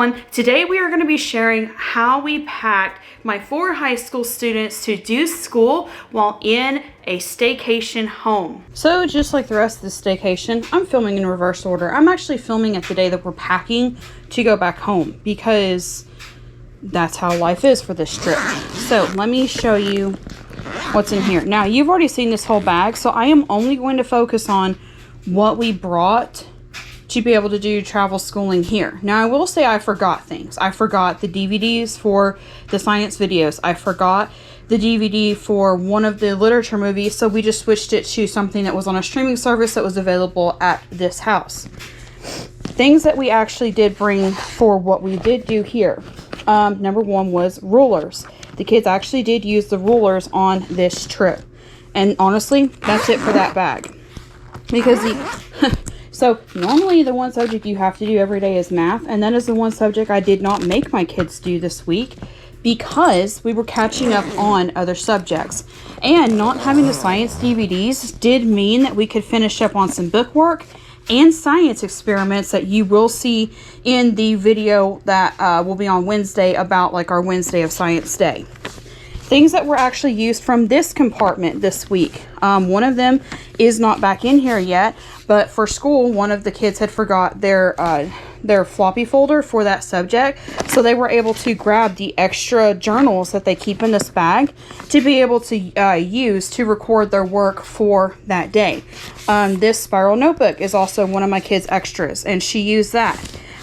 everyone. Today we are going to be sharing how we packed my 4 high school students to do school while in a staycation home. So just like the rest of the staycation, I'm filming in reverse order. I'm actually filming it the day that we're packing to go back home because that's how life is for this trip. So let me show you what's in here. Now you've already seen this whole bag, so I am only going to focus on what we brought to be able to do travel schooling here. Now I will say I forgot things. I forgot the DVDs for the science videos. I forgot the DVD for one of the literature movies, so we just switched it to something that was on a streaming service that was available at this house. Things that we actually did bring for what we did do here. Number one was rulers. The kids actually did use the rulers on this trip. And honestly, that's it for that bag. Because so normally the one subject you have to do every day is math, and that is the one subject I did not make my kids do this week because we were catching up on other subjects. And not having the science DVDs did mean that we could finish up on some bookwork and science experiments that you will see in the video that will be on Wednesday about like our Wednesday of Science Day. Things that were actually used from this compartment this week. One of them is not back in here yet, but for school, one of the kids had forgot their floppy folder for that subject. So they were able to grab the extra journals that they keep in this bag to be able to use to record their work for that day. This spiral notebook is also one of my kids' extras, and she used that.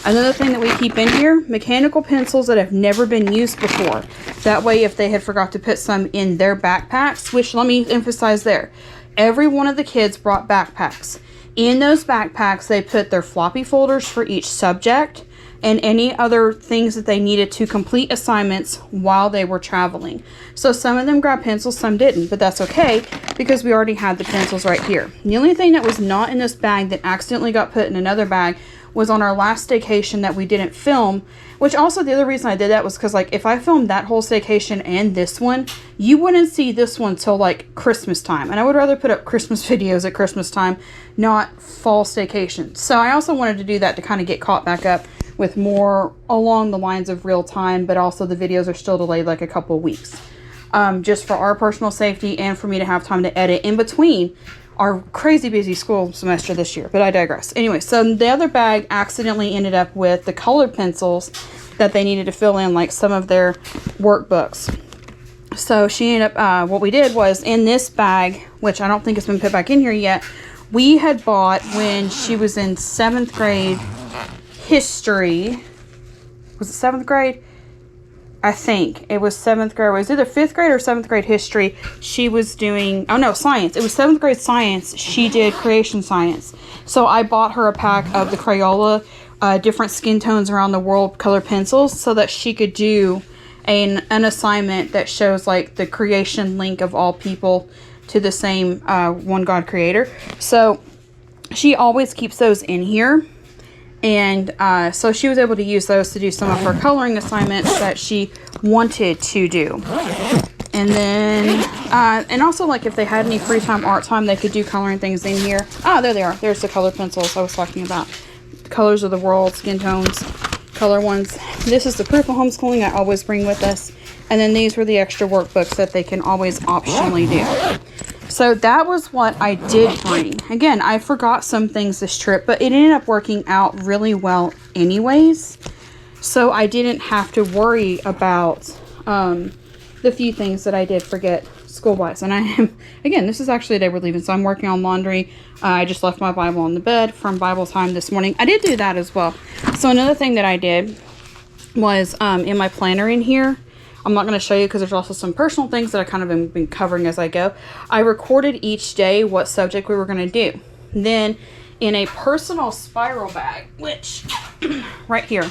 Another thing that we keep in here, mechanical pencils that have never been used before. That way, if they had forgot to put some in their backpacks, which let me emphasize there, every one of the kids brought backpacks. In those backpacks, they put their floppy folders for each subject and any other things that they needed to complete assignments while they were traveling. So some of them grabbed pencils, some didn't, but that's okay because we already had the pencils right here. The only thing that was not in this bag that accidentally got put in another bag was on our last staycation that we didn't film, which also the other reason I did that was because like if I filmed that whole staycation and this one, you wouldn't see this one till like Christmas time, and I would rather put up Christmas videos at Christmas time, not fall staycation. So I also wanted to do that to kind of get caught back up with more along the lines of real time, but also the videos are still delayed like a couple of weeks, just for our personal safety and for me to have time to edit in between our crazy busy school semester this year, but I digress. Anyway, so the other bag accidentally ended up with the colored pencils that they needed to fill in like some of their workbooks. So she ended up, what we did was in this bag, which I don't think has been put back in here yet, we had bought when she was in 7th grade history. Was it 7th grade? I think it was 7th grade. It was either 5th grade or 7th grade history. She was doing, oh no, science. It was 7th grade science. She did creation science. So I bought her a pack of the Crayola, different skin tones around the world color pencils so that she could do an assignment that shows like the creation link of all people to the same one God creator. So she always keeps those in here. And so she was able to use those to do some of her coloring assignments that she wanted to do. And then, and also like if they had any free time, art time, they could do coloring things in here. Ah, there they are. There's the color pencils I was talking about. The colors of the world, skin tones, color ones. This is the proof of homeschooling I always bring with us. And then these were the extra workbooks that they can always optionally do. So that was what I did bring. Again, I forgot some things this trip, but it ended up working out really well anyways. So I didn't have to worry about the few things that I did forget school-wise. And I am, again, this is actually the day we're leaving, so I'm working on laundry. I just left my Bible on the bed from Bible time this morning. I did do that as well. So another thing that I did was in my planner in here, I'm not going to show you because there's also some personal things that I kind of been covering as I go. I recorded each day what subject we were going to do. Then in a personal spiral bag, which right here,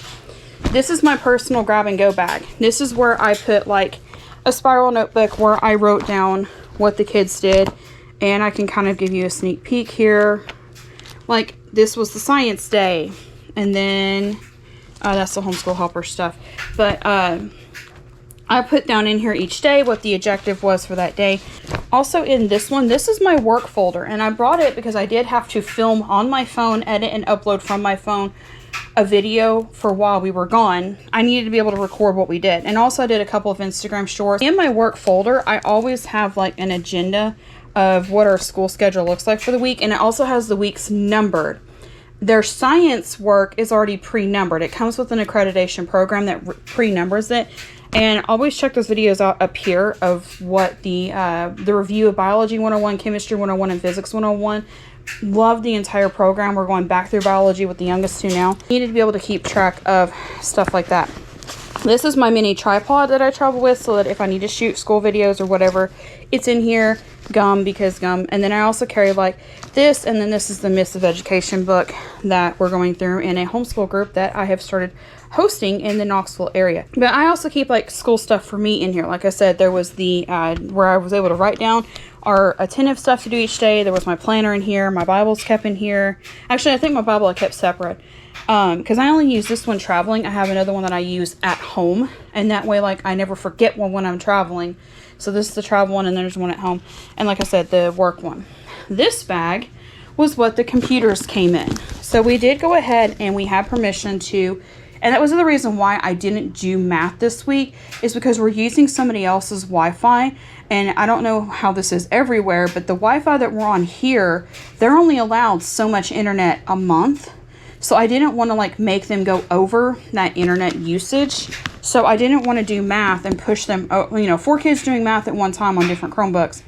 this is my personal grab and go bag. This is where I put like a spiral notebook where I wrote down what the kids did. And I can kind of give you a sneak peek here. Like this was the science day. And then that's the homeschool helper stuff. But I put down in here each day what the objective was for that day. Also in this one, this is my work folder, and I brought it because I did have to film on my phone, edit and upload from my phone a video for while we were gone. I needed to be able to record what we did. And also I did a couple of Instagram shorts. In my work folder, I always have like an agenda of what our school schedule looks like for the week, and it also has the weeks numbered. Their science work is already pre-numbered. It comes with an accreditation program that pre-numbers it. And always check those videos out up here of what the review of Biology 101, Chemistry 101, and Physics 101. Love the entire program. We're going back through biology with the youngest two now. Needed to be able to keep track of stuff like that. This is my mini tripod that I travel with so that if I need to shoot school videos or whatever, it's in here. Gum, because gum. And then I also carry like this, and then this is the Myths of Education book that we're going through in a homeschool group that I have started hosting in the Knoxville area. But I also keep like school stuff for me in here. Like I said, there was the where I was able to write down our attentive stuff to do each day. There was my planner in here. My Bible's kept in here. Actually, I think my Bible I kept separate because I only use this one traveling. I have another one that I use at home, and that way like I never forget one when I'm traveling. So this is the travel one, and there's one at home. And like I said, the work one. This bag was what the computers came in. So we did go ahead and we had permission to, and that was the reason why I didn't do math this week, is because we're using somebody else's Wi-Fi. And I don't know how this is everywhere, but the Wi-Fi that we're on here, they're only allowed so much internet a month. So I didn't want to like make them go over that internet usage. So I didn't want to do math and push them, 4 kids doing math at one time on different Chromebooks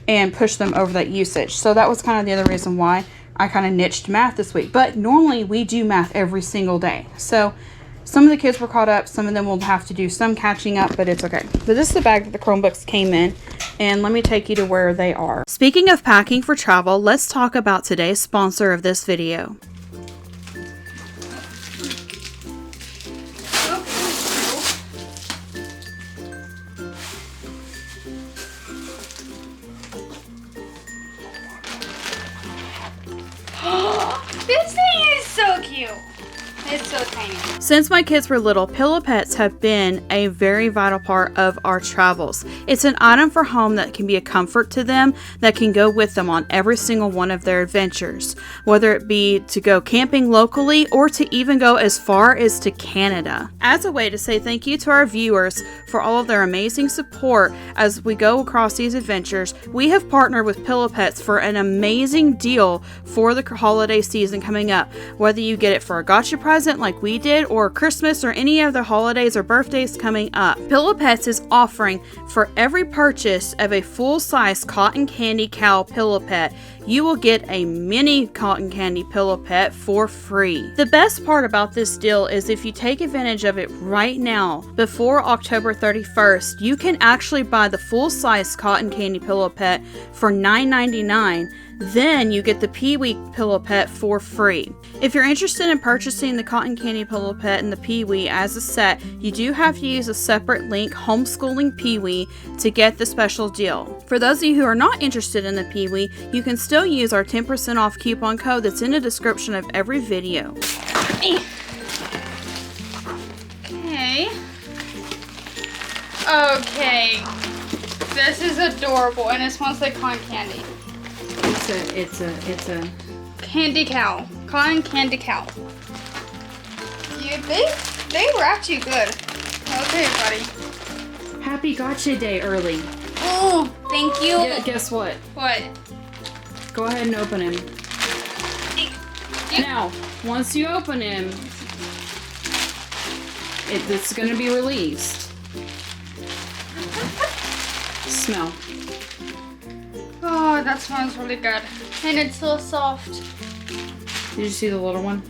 and push them over that usage. So that was kind of the other reason why I kind of niched math this week. But normally we do math every single day. So some of the kids were caught up. Some of them will have to do some catching up, but it's okay. But this is the bag that the Chromebooks came in. And let me take you to where they are. Speaking of packing for travel, let's talk about today's sponsor of this video. This thing is so cute. It's so tiny. Since my kids were little, pillow pets have been a very vital part of our travels. It's an item for home that can be a comfort to them, that can go with them on every single one of their adventures, whether it be to go camping locally or to even go as far as to Canada. As a way to say thank you to our viewers for all of their amazing support as we go across these adventures, we have partnered with Pillow Pets for an amazing deal for the holiday season coming up. Whether you get it for a gotcha present like we did, or Christmas, or any other holidays or birthdays coming up, Pillow Pets is offering for every purchase of a full-size cotton candy cow pillow pet, you will get a mini cotton candy pillow pet for free. The best part about this deal is if you take advantage of it right now, before October 31st, you can actually buy the full-size cotton candy pillow pet for $9.99. Then you get the Pee-wee pillow pet for free. If you're interested in purchasing the cotton candy pillow pet and the Pee-wee as a set, you do have to use a separate link, Homeschooling Pee-wee, to get the special deal. For those of you who are not interested in the Pee-wee, you can still use our 10% off coupon code that's in the description of every video. Okay. This is adorable, and it smells like cotton candy. It's a candy cow. Cotton candy cow. They wrapped you good. Okay, buddy. Happy Gotcha Day early. Oh, thank you. Yeah, guess what? What? Go ahead and open him. Now, once you open him, it's going to be released. Smell. Oh, that smells really good. And it's so soft. Did you see the little one?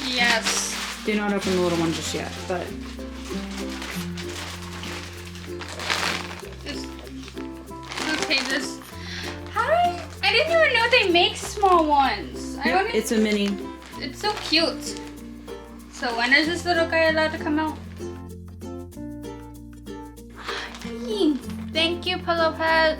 Yes. Do not open the little one just yet, but... Okay, this... I didn't even know they make small ones. Yep, it's a mini. It's so cute. So when is this little guy allowed to come out? Thank you, Pillow Pet.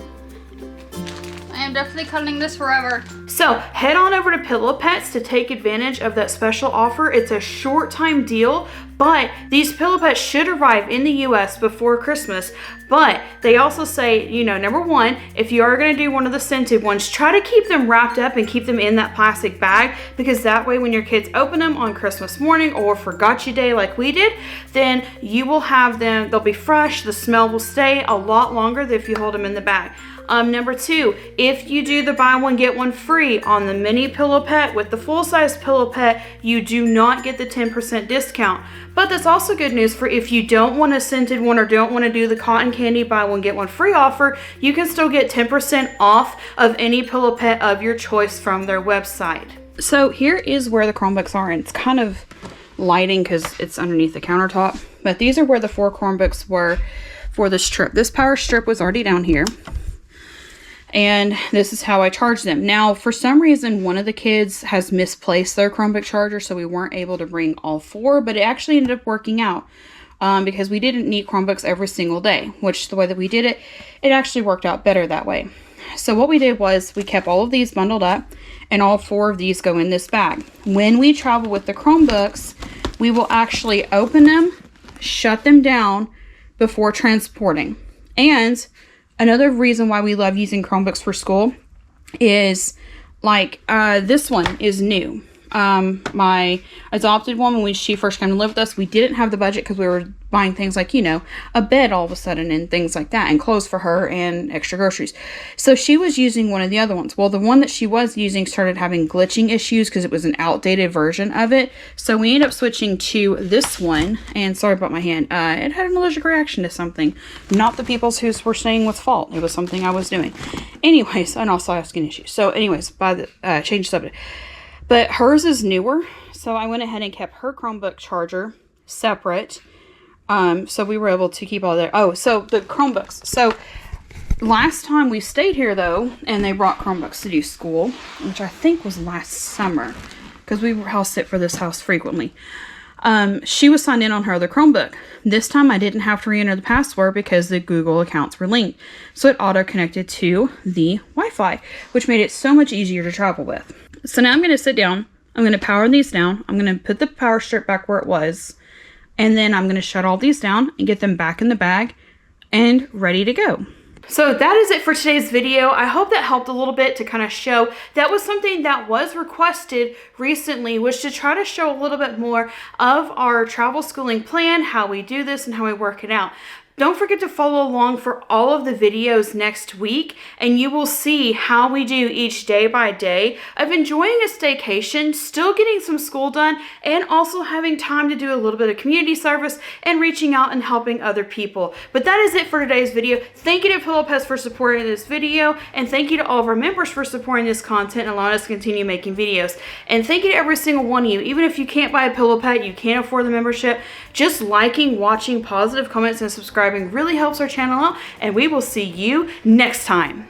I am definitely cuddling this forever. So head on over to Pillow Pets to take advantage of that special offer. It's a short time deal, But these pillow pets should arrive in the US before Christmas. But they also say, you know, number one, if you are going to do one of the scented ones, try to keep them wrapped up and keep them in that plastic bag, because that way when your kids open them on Christmas morning or forgot you day like we did, then you will have them, they'll be fresh, the smell will stay a lot longer than if you hold them in the bag. Number two, if you do the buy one get one free on the mini pillow pet with the full size pillow pet, you do not get the 10% discount. But that's also good news for if you don't want a scented one or don't want to do the cotton candy buy one get one free offer, you can still get 10% off of any pillow pet of your choice from their website. So here is where the Chromebooks are, and it's kind of lighting because it's underneath the countertop, but these are where the 4 Chromebooks were for the strip. This power strip was already down here. And this is how I charge them. Now, for some reason, one of the kids has misplaced their Chromebook charger, so we weren't able to bring all 4, but it actually ended up working out because we didn't need Chromebooks every single day, which the way that we did it, it actually worked out better that way. So what we did was we kept all of these bundled up, and all 4 of these go in this bag. When we travel with the Chromebooks, we will actually open them, shut them down before transporting. And another reason why we love using Chromebooks for school is like this one is new. My adopted woman, when she first came to live with us, we didn't have the budget because we were buying things like, you know, a bed all of a sudden and things like that, and clothes for her and extra groceries. So she was using one of the other ones. Well, the one that she was using started having glitching issues because it was an outdated version of it. So we ended up switching to this one, and sorry about my hand. It had an allergic reaction to something. Not the people's who were saying was fault. It was something I was doing. Anyways, and also I have skin issues. So anyways, by the change subject. But hers is newer, so I went ahead and kept her Chromebook charger separate. So we were able to keep all that. Oh, so the Chromebooks. So last time we stayed here, though, and they brought Chromebooks to do school, which I think was last summer, because we house sit for this house frequently. She was signed in on her other Chromebook. This time I didn't have to re-enter the password because the Google accounts were linked. So it auto-connected to the Wi-Fi, which made it so much easier to travel with. So now I'm going to sit down. I'm going to power these down. I'm going to put the power strip back where it was. And then I'm going to shut all these down and get them back in the bag and ready to go. So that is it for today's video. I hope that helped a little bit to kind of show that was something that was requested recently, was to try to show a little bit more of our travel schooling plan, how we do this and how we work it out. Don't forget to follow along for all of the videos next week, and you will see how we do each day by day of enjoying a staycation, still getting some school done, and also having time to do a little bit of community service and reaching out and helping other people. But that is it for today's video. Thank you to Pillow Pets for supporting this video, and thank you to all of our members for supporting this content and allowing us to continue making videos. And thank you to every single one of you. Even if you can't buy a Pillow Pet, you can't afford the membership, just liking, watching, positive comments, and subscribing really helps our channel out, and we will see you next time.